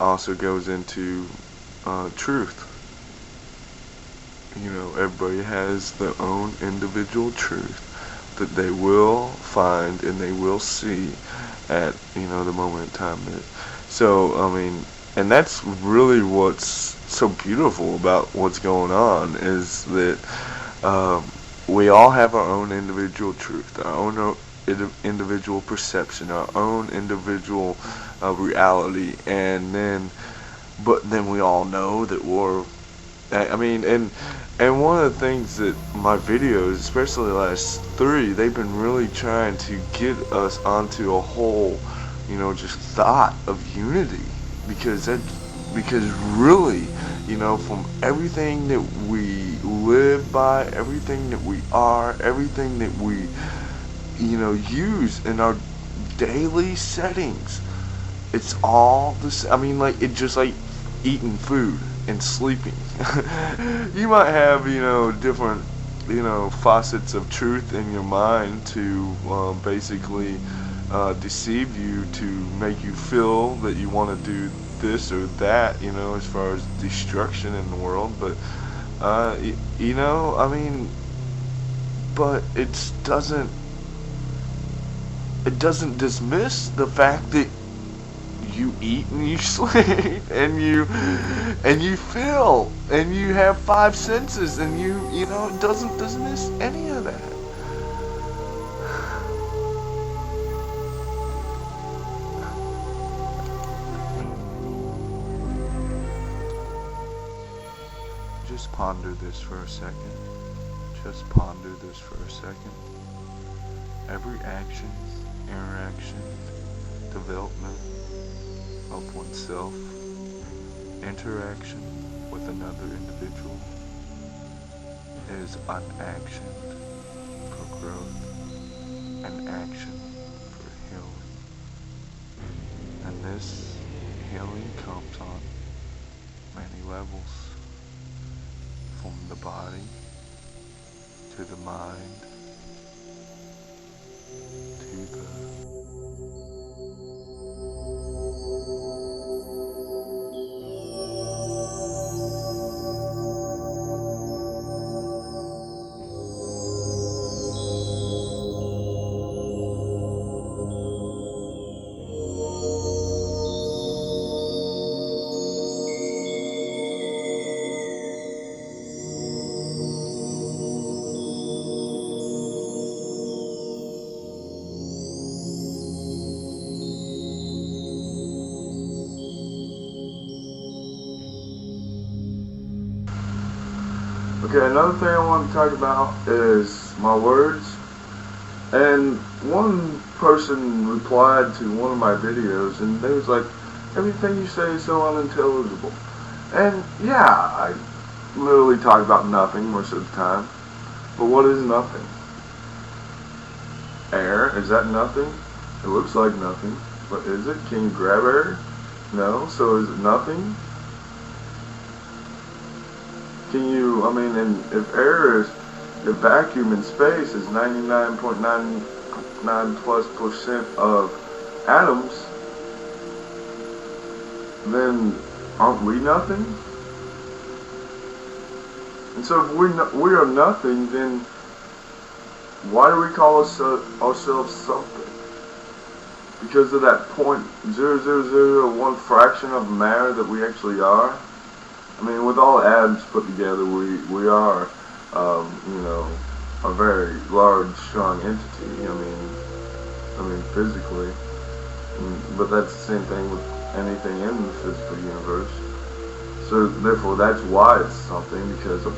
also goes into truth. Everybody has their own individual truth that they will find and they will see at the moment in time. So I mean, and that's really what's so beautiful about what's going on is that we all have our own individual truth, our own individual perception, our own individual reality, and then we all know that I mean, and one of the things that my videos, especially the last three, they've been really trying to get us onto a whole, just thought of unity, because really, from everything that we live by, everything that we are, everything that we, use in our daily settings, it's all this. I mean, like it just like eating food and sleeping. You might have different faucets of truth in your mind to basically deceive you, to make you feel that you want to do this or that, as far as destruction in the world. But I mean, but it doesn't dismiss the fact that you eat and you sleep and you feel and you have five senses, and it doesn't dismiss any of that. Just ponder this for a second. Just ponder this for a second. Every action, interaction, development of oneself, interaction with another individual is an action for growth, an action for healing. And this healing comes on many levels, from the body to the mind to the Okay, another thing I want to talk about is my words. And one person replied to one of my videos, and they was like, everything you say is so unintelligible. And yeah, I literally talk about nothing most of the time. But what is nothing? Air, is that nothing? It looks like nothing, but is it? Can you grab air? No, so is it nothing? Can you, I mean, and if vacuum in space is 99.99+% of atoms, then aren't we nothing? And so if we are nothing, then why do we call ourselves something? Because of that 0.0001 fraction of matter that we actually are? I mean, with all atoms put together, we are, a very large, strong entity. I mean, physically. But that's the same thing with anything in the physical universe. So therefore, that's why it's something, because of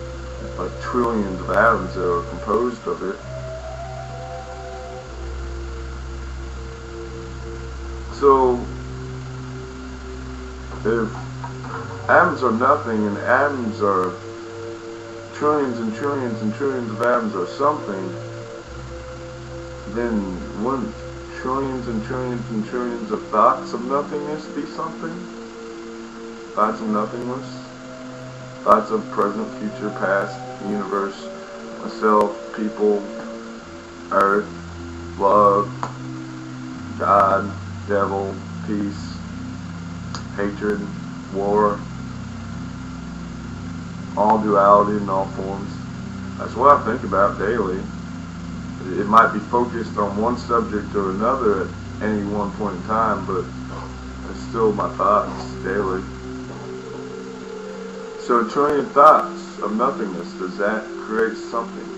trillions of atoms that are composed of it. So if atoms are nothing, and atoms are trillions and trillions and trillions of atoms are something, then wouldn't trillions and trillions and trillions of thoughts of nothingness be something? Thoughts of nothingness? Thoughts of present, future, past, universe, myself, people, earth, love, God, devil, peace, hatred, war, all duality in all forms. That's what I think about daily. It might be focused on one subject or another at any one point in time, but it's still my thoughts daily. So a trillion thoughts of nothingness, does that create something?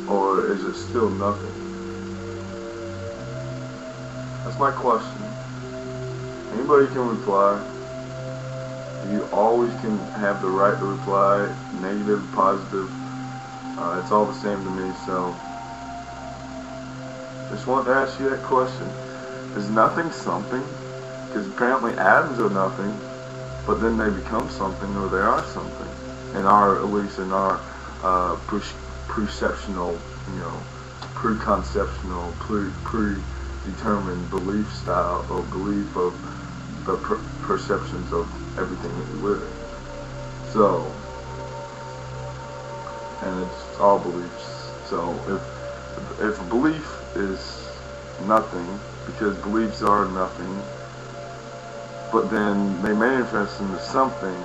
Or is it still nothing? That's my question. Anybody can reply. You always can have the right to reply, negative, positive. It's all the same to me, so just wanted to ask you that question. Is nothing something? Because apparently atoms are nothing, but then they become something, or they are something. At least in our preconceptional, predetermined belief style, or belief of the perceptions of everything that we live in. So, and it's all beliefs. So if a belief is nothing, because beliefs are nothing, but then they manifest into something,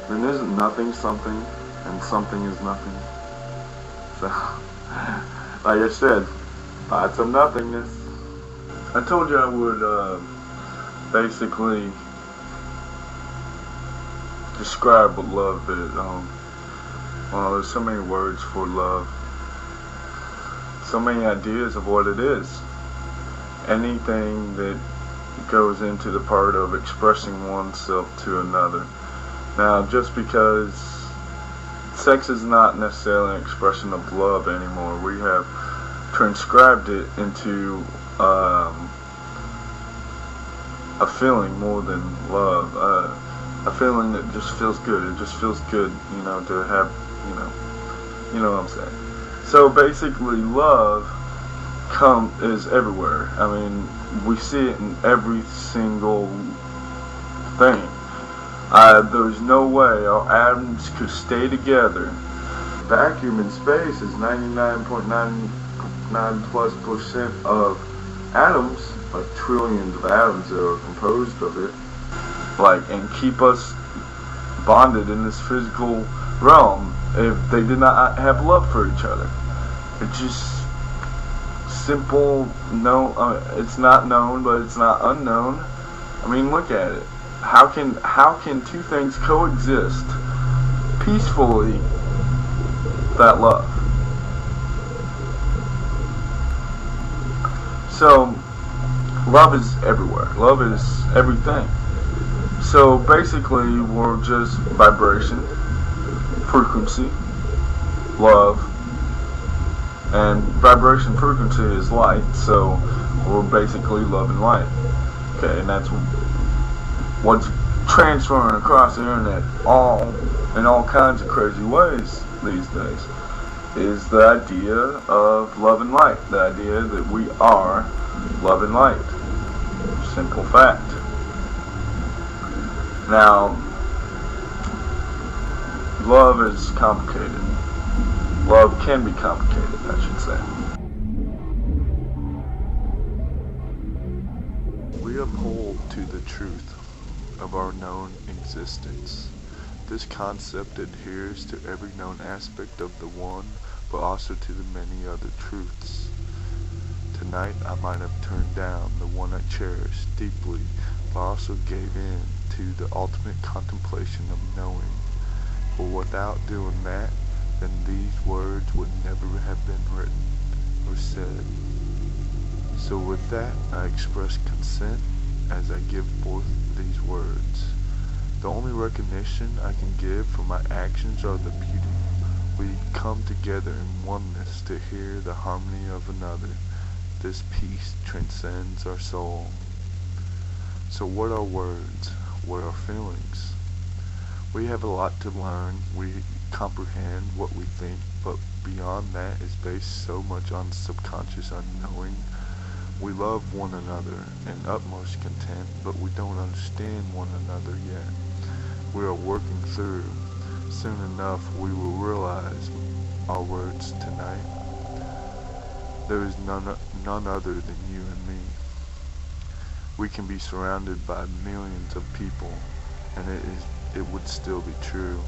then isn't nothing something, and something is nothing? So, like I said, thoughts of nothingness. I told you I would basically describe what love is. Well, there's so many words for love, so many ideas of what it is. Anything that goes into the part of expressing oneself to another. Now, just because sex is not necessarily an expression of love anymore, we have transcribed it into a feeling more than love, a feeling that just feels good. It just feels good, to have, you know what I'm saying. So basically, love is everywhere. I mean, we see it in every single thing. There's no way our atoms could stay together. Vacuum in space is 99.99+% of atoms, like trillions of atoms that are composed of it, and keep us bonded in this physical realm if they did not have love for each other. It's just simple. It's not known, but it's not unknown. I mean, look at it. How can two things coexist peacefully without love? So, love is everywhere. Love is everything. So basically, we're just vibration, frequency, love, and vibration frequency is light. So we're basically love and light. Okay, and that's what's transferring across the internet in all kinds of crazy ways these days, is the idea of love and light, the idea that we are love and light. Simple fact. Now, love is complicated. Love can be complicated, I should say. We uphold to the truth of our known existence. This concept adheres to every known aspect of the one, but also to the many other truths. Tonight I might have turned down the one I cherished deeply, but also gave in to the ultimate contemplation of knowing. For without doing that, then these words would never have been written or said. So with that, I express consent as I give forth these words. The only recognition I can give for my actions are the beauty. We come together in oneness to hear the harmony of another. This peace transcends our soul. So what are words? What are feelings? We have a lot to learn. We comprehend what we think, but beyond that is based so much on subconscious unknowing. We love one another in utmost content, but we don't understand one another yet. We are working through. Soon enough we will realize our words tonight. There is none other than you and me. We can be surrounded by millions of people, and it would still be true.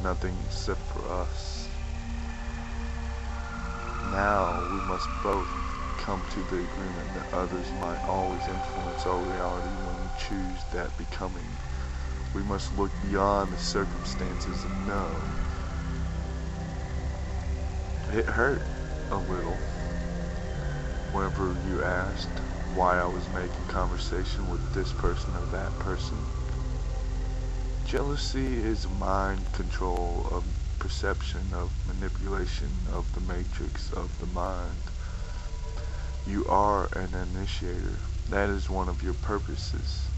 Nothing except for us. Now we must both come to the agreement that others might always influence our reality when we choose that becoming. We must look beyond the circumstances and know. It hurt a little whenever you asked why I was making conversation with this person or that person. Jealousy is mind control of perception, of manipulation, of the matrix of the mind. You are an initiator. That is one of your purposes.